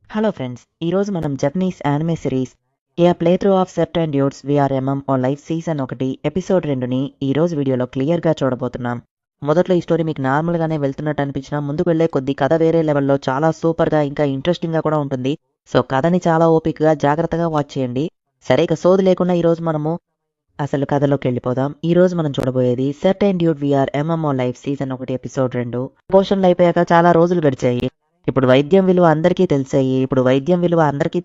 Hello friends, ఈరోజు మనం Japanese anime series a play through of set and dude's VRMMO on life season 1 episode 2ని ఈ రోజు వీడియోలో క్లియర్గా చూడబోతున్నాం. మొదట్లో ఈ స్టోరీ మీకు నార్మల్గానే వెళ్తున్నట్టు అనిపించినా ముందుకు వెళ్లే కొద్ది కథ వేరే లెవెల్లో చాలా సూపర్గా ఇంకా ఇంట్రెస్టింగ్గా కూడా ఉంటుంది. సో కథని చాలా ఓపికగా జాగ్రత్తగా వాచ్ చేయండి. సరే, ఇక సోది లేకుండా ఈరోజు మనము అసలు కథలోకి వెళ్ళిపోదాం. ఈ రోజు మనం చూడబోయేది సెర్ట్ అండ్ డ్యూట్ VR MMO life season 1 episode 2. పోషన్లు అయిపోయాక చాలా రోజులు గడిచాయి. ఇప్పుడు వైద్యం విలువ అందరికీ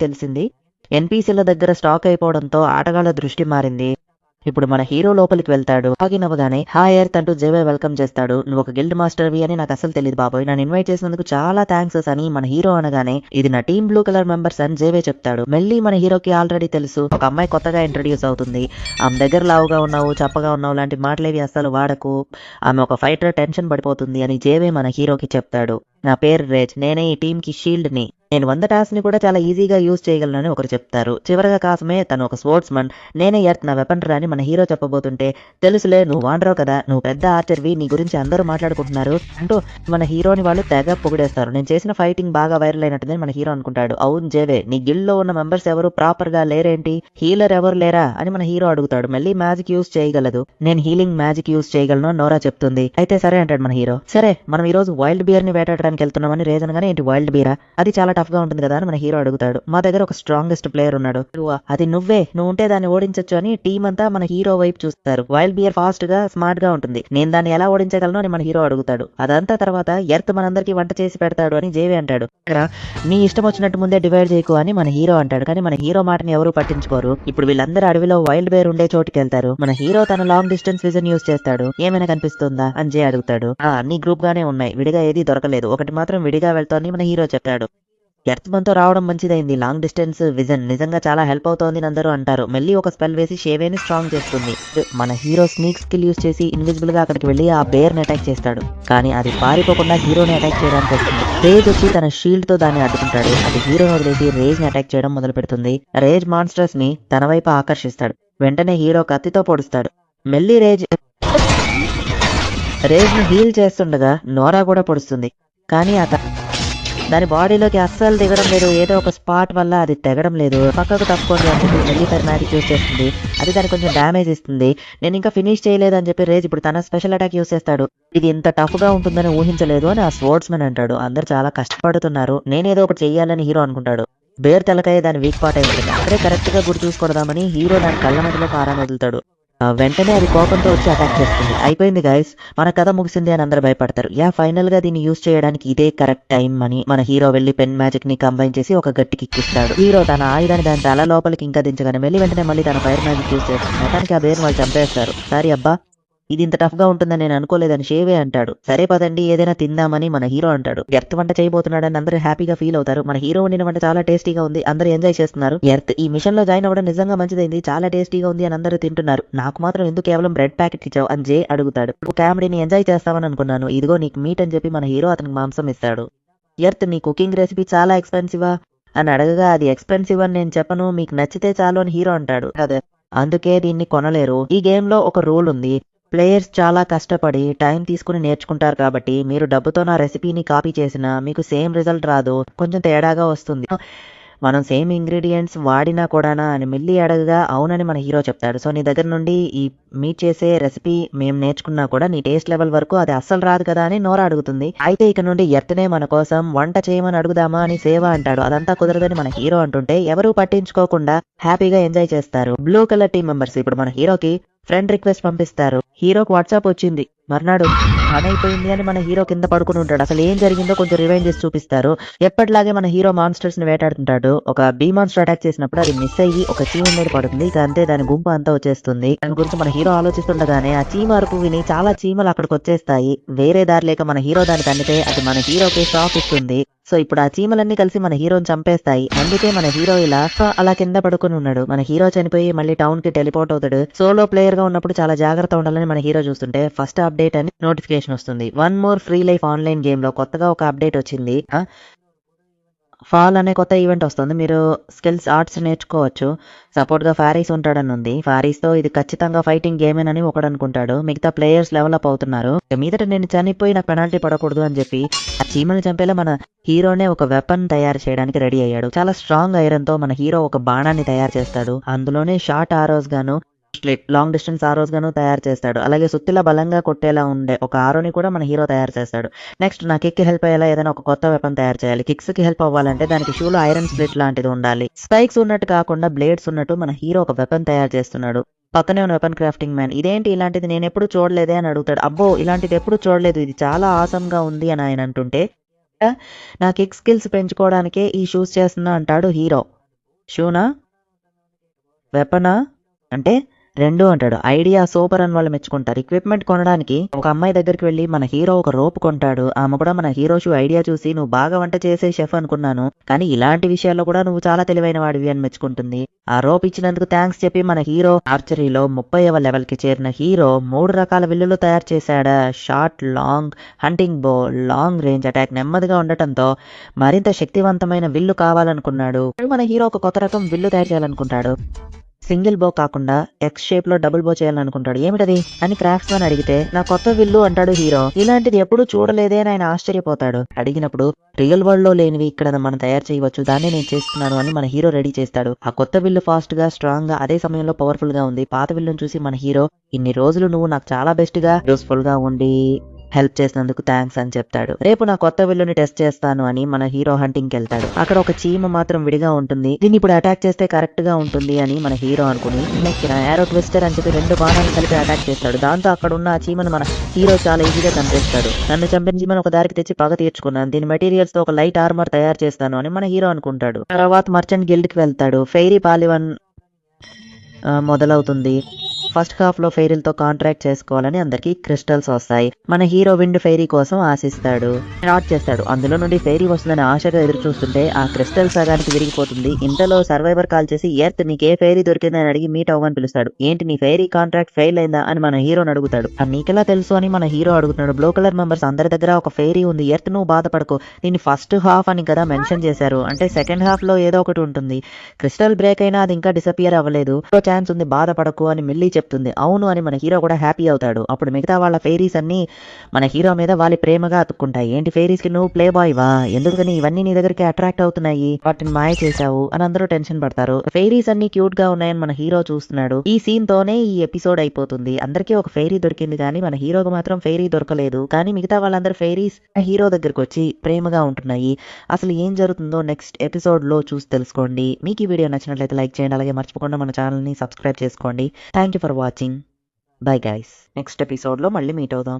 తెలిసింది. ఎన్పీసీల దగ్గర స్టాక్ అయిపోవడంతో ఆటగాళ్ల దృష్టి మారింది. ఇప్పుడు మన హీరో లోపలికి వెళ్తాడు. లాగిన్ అవ్వగానే హాయ్ ఎర్త్ అంటూ జేవే వెల్కమ్ చేస్తాడు. నువ్వు ఒక గిల్డ్ మాస్టర్వి అని నాకు అసలు తెలియదు బాబోయ్, నన్ను ఇన్వైట్ చేసినందుకు చాలా థ్యాంక్స్ అని మన హీరో అనగానే ఇది నా టీమ్ బ్లూ కలర్ మెంబర్స్ అని జేవే చెప్తాడు. మళ్ళీ మన హీరోకి ఆల్రెడీ తెలుసు ఒక అమ్మాయి కొత్తగా ఇంట్రడ్యూస్ అవుతుంది. ఆమె దగ్గర లావుగా ఉన్నావు, చప్పగా ఉన్నావు లాంటి మాటలేవి అస్సలు వాడకు, ఆమె ఒక ఫైటర్, టెన్షన్ పడిపోతుంది అని జేవే మన హీరోకి చెప్తాడు. నా పేరు రేజ్, నేనే ఈ టీంకి షీల్డ్ని, నేను 100 టాస్క్ ని కూడా చాలా ఈజీగా యూజ్ చేయగలనని ఒకరు చెప్తారు. చివరగా కాసమే తను ఒక స్పోర్ట్స్ మన్, నేనే ఎర్త్ నా వెపన్ రా అని మన హీరో చెప్పబోతుంటే తెలుసులే నువ్వు వాండరావు కదా, నువ్వు పెద్ద ఆర్చర్వి, నీ గురించి అందరూ మాట్లాడుకుంటున్నారు అంటూ మన హీరోని వాళ్ళు తెగ పొగిడేస్తారు. నేను చేసిన ఫైటింగ్ బాగా వైరల్ అయినట్టుందని మన హీరో అనుకుంటాడు. అవును జేవే, నీ గిల్డ్ లో ఉన్న మెంబర్స్ ఎవరు ప్రాపర్ గా లేరేంటి, హీలర్ ఎవరు లేరా అని మన హీరో అడుగుతాడు. మళ్ళీ మ్యాజిక్ యూజ్ చేయగలదు, నేను హీలింగ్ మ్యాజిక్ యూజ్ చేయగలను నోరా చెప్తుంది. అయితే సరే అంటాడు మన హీరో. సరే, మనం ఈ రోజు వైల్డ్ బియర్ ని వేటాడడానికి వెళ్తున్నామని రీజన్ గానే ఏంటి వైల్డ్ బియరా, అది చాలా టఫ్ గా ఉంటుంది కదా అని మన హీరో అడుగుతాడు. మా దగ్గర ఒక స్ట్రాంగెస్ట్ ప్లేయర్ ఉన్నాడు, అది నువ్వే, నువ్వు ఉంటే దాన్ని ఓడించొచ్చు అని టీం అంతా మన హీరో వైపు చూస్తారు. వైల్డ్ బియర్ ఫాస్ట్ గా స్మార్ట్ గా ఉంటుంది, నేను దాన్ని ఎలా ఓడించగలను అని మన హీరో అడుగుతాడు. అదంతా తర్వాత ఎర్త్ మనందరికి వంట చేసి పెడతాడు అని జేవి అంటాడు. నీ ఇష్టం వచ్చినట్టు ముందే డివైడ్ చేయకు అని మన హీరో అంటాడు. కానీ మన హీరో మాటని ఎవరు పట్టించుకోరు. ఇప్పుడు వీళ్ళందరూ అడవిలో వైల్డ్ బేర్ ఉండే చోటుకి వెళ్తారు. మన హీరో తన లాంగ్ డిస్టెన్స్ విజన్ యూజ్ చేస్తాడు. ఏమైనా కనిపిస్తుందా అని జే అడుగుతాడు. అన్ని గ్రూప్ గానే ఉన్నాయి, విడిగా ఏది దొరకలేదు, ఒకటి మాత్రం విడిగా వెళ్తామని మన హీరో చెప్పాడు. ఎర్త్ మనతో రావడం మంచిదైంది, లాంగ్ డిస్టెన్స్ విజన్ నిజంగా చాలా హెల్ప్ అవుతోంది అందరూ అంటారు. మళ్ళీ ఒక స్పెల్ వేసి షేవేని స్ట్రాంగ్ చేస్తుంది. మన హీరో స్నీక్ స్కిల్ యూజ్ చేసి ఇన్విజిబుల్ గా అక్కడికి వెళ్ళి ఆ బేర్ ని అటాక్ చేస్తాడు. కానీ అది పారిపోకుండా హీరోని అటాక్ చేయడానికి వస్తుంది. రేజ్ వచ్చి తన షీల్డ్ తో దాన్ని అడ్డుకుంటాడు. అది హీరోని వదిలేసి రేజ్ ని అటాక్ చేయడం మొదలు పెడుతుంది. రేజ్ మాన్స్టర్స్ ని తన వైపు ఆకర్షిస్తాడు. వెంటనే హీరో కత్తితో పొడుస్తాడు. మళ్ళీ రేజ్ ని హీల్ చేస్తుండగా నోరా కూడా పొడుస్తుంది. కానీ దాని బాడీలోకి అస్సలు దిగడం లేదు. ఏదో ఒక స్పాట్ వల్ల అది తెగడం లేదు. పక్కకు తప్పుకోండి అని చెప్పి మళ్ళీ తన మ్యాజిక్ యూజ్ చేస్తుంది. అది దానికి కొంచెం డ్యామేజ్ ఇస్తుంది. నేను ఇంకా ఫినిష్ చేయలేదు అని చెప్పి రేజ్ ఇప్పుడు తన స్పెషల్ అటాక్ యూజ్ చేస్తాడు. ఇది ఇంత టఫ్ గా ఉంటుందని ఊహించలేదు అని ఆ స్పోర్ట్స్ మెన్ అంటాడు. అందరు చాలా కష్టపడుతున్నారు, నేనేదో ఒకటి చెయ్యాలని హీరో అనుకుంటాడు. బేర్ తెలకాయ దాని వీక్ పార్ట్ అయి ఉంటుంది. అక్కడే కరెక్ట్ గా గురి చూసుకోవదామని హీరో దాని కళ్ళ మధ్యలో పారాన్ని వదులుతాడు. వెంటనే అది కోపంతో వచ్చి అటాక్ చేస్తుంది. అయిపోయింది గైస్, మన కథ ముగిసింది అని అందరూ భయపడతారు. ఫైనల్ గా దీన్ని యూజ్ చేయడానికి ఇదే కరెక్ట్ టైం అని మన హీరో వెళ్లి పెన్ మ్యాజిక్ ని కంబైన్ చేసి ఒక గట్టి కిక్ ఇస్తాడు. హీరో తన ఆయుధాన్ని దాని తల లోపలికి ఇంకా దించగానే వెంటనే మళ్ళీ తన ఫైర్ మ్యాజిక్ యూజ్ చేస్తాడు. మొత్తానికి ఆ బేర్ వాళ్ళు చంపేస్తారు. సారీ అబ్బా, ఇది ఇంత టఫ్ గా ఉంటుందని నేను అనుకోలేదని షేవే అంటాడు. సరే పదండి ఏదైనా తిందామని మన హీరో అంటాడు. ఎర్త్ వంట చేయబోతున్నాడని అందరూ హ్యాపీగా ఫీల్ అవుతారు. మన హీరో వండిన వంట చాలా టేస్టీగా ఉంది, అందరూ ఎంజాయ్ చేస్తున్నారు. ఎర్త్ ఈ మిషన్ లో జాయిన్ అవ్వడం నిజంగా మంచిదైంది, చాలా టేస్టీగా ఉంది అని అందరూ తింటున్నారు. నాకు మాత్రం ఎందుకు కేవలం బ్రెడ్ ప్యాకెట్ ఇచ్చావు అని జే అడుగుతాడు. కామెడీని ఎంజాయ్ చేస్తామని అనుకున్నాను, ఇదిగో నీకు మీట్ అని చెప్పి మన హీరో అతనికి మాంసం ఇస్తాడు. ఎర్త్ నీ కుకింగ్ రెసిపీ చాలా ఎక్స్పెన్సివా అని అడగగా అది ఎక్స్పెన్సివ్ అని నేను చెప్పను, మీకు నచ్చితే చాలు అని హీరో అంటాడు. అదే అందుకే దీన్ని కొనలేరు. ఈ గేమ్ లో ఒక రూల్ ఉంది, ప్లేయర్స్ చాలా కష్టపడి టైం తీసుకుని నేర్చుకుంటారు కాబట్టి మీరు డబ్బుతో నా రెసిపీని కాపీ చేసినా మీకు సేమ్ రిజల్ట్ రాదు, కొంచెం తేడాగా వస్తుంది. మనం సేమ్ ఇంగ్రీడియంట్స్ వాడినా కూడానా అని మిల్లీ అడగగా అవునని మన హీరో చెప్తాడు. సో నీ దగ్గర నుండి ఈ మీట్ చేసే రెసిపీ మేము నేర్చుకున్నా కూడా నీ టేస్ట్ లెవెల్ వరకు అది అస్సలు రాదు కదా అని నోరా అడుగుతుంది. అయితే ఇక నుండి ఎర్త్నే మన కోసం వంట చేయమని అడుగుదామా అని సేవ అంటాడు. అదంతా కుదరదని మన హీరో అంటుంటే ఎవరూ పట్టించుకోకుండా హ్యాపీగా ఎంజాయ్ చేస్తారు. బ్లూ కలర్ టీం మెంబర్స్ ఇప్పుడు మన హీరోకి ఫ్రెండ్ రిక్వెస్ట్ పంపిస్తారు. హీరోకి వాట్సాప్ వచ్చింది. మర్నాడు పని అయిపోయింది అని మన హీరో కింద పడుకుని ఉంటాడు. అసలు ఏం జరిగిందో కొంచెం రివైండ్ చేసి చూపిస్తారు. ఎప్పటిలాగే మన హీరో మాన్స్టర్స్ ని వేటాడుతుంటాడు. ఒక బీ మాన్స్టర్ అటాక్ చేసినప్పుడు అది మిస్ అయ్యి ఒక చీమ మీద పడుతుంది. ఇక అంతే దాని గుంపు అంతా వచ్చేస్తుంది. దాని గురించి మన హీరో ఆలోచిస్తుండగానే ఆ చీమ అరుపు విని చాలా చీమలు అక్కడికి వచ్చేస్తాయి. వేరే దారి లేక మన హీరో దాన్ని తన్నితే అది మన హీరోకి షాక్ ఇస్తుంది. సో ఇప్పుడు ఆ చీమలన్నీ కలిసి మన హీరోని చంపేస్తాయి. అందుకే మన హీరో ఇలా అలా కింద పడుకుని ఉన్నాడు. మన హీరో చనిపోయి మళ్ళీ టౌన్ కి టెలిపోర్ట్ అవుతాడు. సోలో ప్లేయర్ గా ఉన్నప్పుడు చాలా జాగ్రత్త ఉండాలని మన హీరో చూస్తుంటే ఫస్ట్ అప్డేట్ అని నోటిఫికేషన్ వస్తుంది. 1 more free life online game లో కొత్తగా ఒక అప్డేట్ వచ్చింది. ఫాల్ అనే కొత్త ఈవెంట్ వస్తుంది. మీరు స్కిల్స్ ఆర్ట్స్ నేర్చుకోవచ్చు. సపోర్ట్గా ఫారీస్ ఉంటాడని ఉంది. ఫారీస్తో ఇది ఖచ్చితంగా ఫైటింగ్ గేమేనని ఒకడు అనుకుంటాడు. మిగతా ప్లేయర్స్ డెవలప్ అవుతున్నారు. మీదట నేను చనిపోయి నాకు పెనాల్టీ పడకూడదు అని చెప్పి ఆ చీమని చంపేలా మన హీరోనే ఒక వెపన్ తయారు చేయడానికి రెడీ అయ్యాడు. చాలా స్ట్రాంగ్ ఐరన్తో మన హీరో ఒక బాణాన్ని తయారు చేస్తాడు. అందులోనే షార్ట్ ఆరోస్ గాను లాంగ్ డిస్టెన్స్ ఆరోస్ గాను తయారు చేస్తాడు. అలాగే సుత్తిలా బలంగా కొట్టేలా ఉండే ఒక ఆరోని కూడా మన హీరో తయారు చేస్తాడు. నెక్స్ట్ నా కిక్ హెల్ప్ అయ్యేలా ఏదైనా ఒక కొత్త వెపన్ తయారు చేయాలి. కిక్స్ కి హెల్ప్ అవ్వాలంటే దానికి షూలో ఐరన్ స్ప్లిట్ లాంటిది ఉండాలి. స్పైక్స్ ఉన్నట్టు కాకుండా బ్లేడ్స్ ఉన్నట్టు మన హీరో ఒక వెపన్ తయారు చేస్తున్నాడు. పక్కనే ఉన్న వెపన్ క్రాఫ్టింగ్ మ్యాన్ ఇదేంటి ఇలాంటిది నేను ఎప్పుడు చూడలేదే అని అడుగుతాడు. అబ్బో ఇలాంటిది ఎప్పుడు చూడలేదు, ఇది చాలా ఆసంగా ఉంది అని ఆయన అంటుంటే నా కిక్ స్కిల్స్ పెంచుకోవడానికే ఈ షూస్ చేస్తున్నా అంటాడు హీరో. షూనా వెపనా అంటే రెండు అంటాడు. ఐడియా సూపర్ అని వాళ్ళు మెచ్చుకుంటారు. ఎక్విప్మెంట్ కొనడానికి ఒక అమ్మాయి దగ్గరికి వెళ్ళి మన హీరో ఒక రోప్ కొంటాడు. ఆమె కూడా మన హీరో షూ ఐడియా చూసి నువ్వు బాగా వంట చేసే షెఫ్ అనుకున్నాను, కానీ ఇలాంటి విషయాల్లో కూడా నువ్వు చాలా తెలివైన వాడివి అని మెచ్చుకుంటుంది. ఆ రోప్ ఇచ్చినందుకు థ్యాంక్స్ చెప్పి మన హీరో ఆర్చరీలో 30వ లెవెల్ కి చేరిన హీరో 3 రకాల విల్లులు తయారు చేశాడా. షార్ట్, లాంగ్, హంటింగ్ బో, లాంగ్ రేంజ్ అటాక్ నెమ్మదిగా ఉండటంతో మరింత శక్తివంతమైన విల్లు కావాలనుకున్నాడు. మన హీరో ఒక కొత్త రకం విల్లు తయారు చేయాలనుకుంటాడు. సింగిల్ బో కాకుండా ఎక్స్ షేప్ లో డబుల్ బో చేయాలనుకుంటాడు. ఏమిటది అని క్రాఫ్ట్స్ మ్యాన్ అడిగితే నా కొత్త విల్లు అంటాడు హీరో. ఇలాంటిది ఎప్పుడు చూడలేదే అని ఆయన ఆశ్చర్యపోతాడు. అడిగినప్పుడు రియల్ వరల్డ్ లో లేనివి ఇక్కడ మనం తయారు చేయవచ్చు, దాన్ని నేను చేస్తున్నాను అని మన హీరో రెడీ చేస్తాడు. ఆ కొత్త విల్లు ఫాస్ట్ గా, స్ట్రాంగ్ గా, అదే సమయంలో పవర్ఫుల్ గా ఉంది. పాత విల్లును చూసి మన హీరో ఇన్ని రోజులు నువ్వు నాకు చాలా బెస్ట్ గా యూస్ఫుల్ గా ఉండి హెల్ప్ చేసినందుకు థ్యాంక్స్ అని చెప్తాడు. రేపు నా కొత్త విల్లుని టెస్ట్ చేస్తాను అని మన హీరో హంటింగ్ కి వెళ్తాడు. అక్కడ ఒక చీమ మాత్రం విడిగా ఉంటుంది. దీన్ని ఇప్పుడు అటాక్ చేస్తే కరెక్ట్ గా ఉంటుంది అని మన హీరో అనుకుని ఏరో ట్విస్టర్ అని చెప్పి 2 బాణాలు కలిపి అటాక్ చేస్తాడు. దాంతో అక్కడ ఉన్న ఆ చీమను మన హీరో చాలా ఈజీగా చంపేస్తాడు. నన్ను చంపిన చీమను ఒక దారికి తెచ్చి పగ తీర్చుకున్నాను, దీని మెటీరియల్స్ తో ఒక లైట్ ఆర్మర్ తయారు చేస్తాను అని మన హీరో అనుకుంటాడు. తర్వాత మర్చెంట్ గిల్డ్ కి వెళ్తాడు. ఫెయిరీ పాలివన్ మొదలవుతుంది. ఫస్ట్ హాఫ్ లో ఫెయిరీలతో కాంట్రాక్ట్ చేసుకోవాలని అందరికి క్రిస్టల్స్ వస్తాయి. మన హీరో విండ్ ఫెయిరీ కోసం ఆశిస్తాడు, స్టార్ట్ చేస్తాడు. అందులో నుండి ఫెయిరీ వస్తుందని ఆశగా ఎదురు చూస్తుంటే ఆ క్రిస్టల్ సగానికి విరిగిపోతుంది. ఇంతలో సర్వైవర్ కాల్ చేసి ఎర్త్ నీకు ఏ ఫెయిరీ దొరికిందని అడిగి మీట్ అవ్వని పిలుస్తాడు. ఏంటి నీ ఫెయిరీ కాంట్రాక్ట్ ఫెయిల్ అయిందా అని మన హీరోని అడుగుతాడు. నీకెలా తెలుసు అని మన హీరో అడుగుతున్నాడు. బ్లూ కలర్ మెంబర్స్ అందరి దగ్గర ఒక ఫెయిరీ ఉంది. ఎర్త్ నువ్వు బాధపడకు, దీన్ని ఫస్ట్ హాఫ్ అని కదా మెన్షన్ చేశారు, అంటే సెకండ్ హాఫ్ లో ఏదో ఒకటి ఉంటుంది. క్రిస్టల్ బ్రేక్ అయినా అది ఇంకా డిసపియర్ అవ్వలేదు, ఛాన్స్ ఉంది, బాధపడకు అని మిల్లీ చెప్తుంది. అవును అని మన హీరో కూడా హ్యాపీ అవుతాడు. అప్పుడు మిగతా వాళ్ళ ఫెయిరీస్ అన్ని మన హీరో మీద వాళ్ళ ప్రేమగా అతుక్కుంటాయి. ఏంటి ఫెయిరీస్ కి నువ్వు ప్లే బాయ్ వా, ఎందుకని ఇవన్నీ నీ దగ్గరికి అట్రాక్ట్ అవుతున్నాయి, వాటిని మాయ చేశావు అని అందరూ టెన్షన్ పడతారు. ఫెయిరీస్ అన్ని క్యూట్ గా ఉన్నాయని మన హీరో చూస్తున్నాడు. ఈ సీన్ తోనే ఈ ఎపిసోడ్ అయిపోతుంది. అందరికీ ఒక ఫెయిరీ దొరికింది కానీ మన హీరోకి మాత్రం ఫెయిరీ దొరకలేదు. కానీ మిగతా వాళ్ళందరూ ఫెయిరీస్ హీరో దగ్గరకు వచ్చి ప్రేమగా ఉంటున్నాయి. అసలు ఏం జరుగుతుందో నెక్స్ట్ ఎపిసోడ్ లో చూసి తెలుసుకోండి. మీకు ఈ వీడియో నచ్చినట్లయితే లైక్ చేయండి. అలాగే మర్చిపోకుండా మన ఛానల్ ని సబ్స్క్రైబ్ చేసుకోండి. Thank you for watching. Bye guys. Next episode లో మళ్ళీ మీట్ అవుదాం.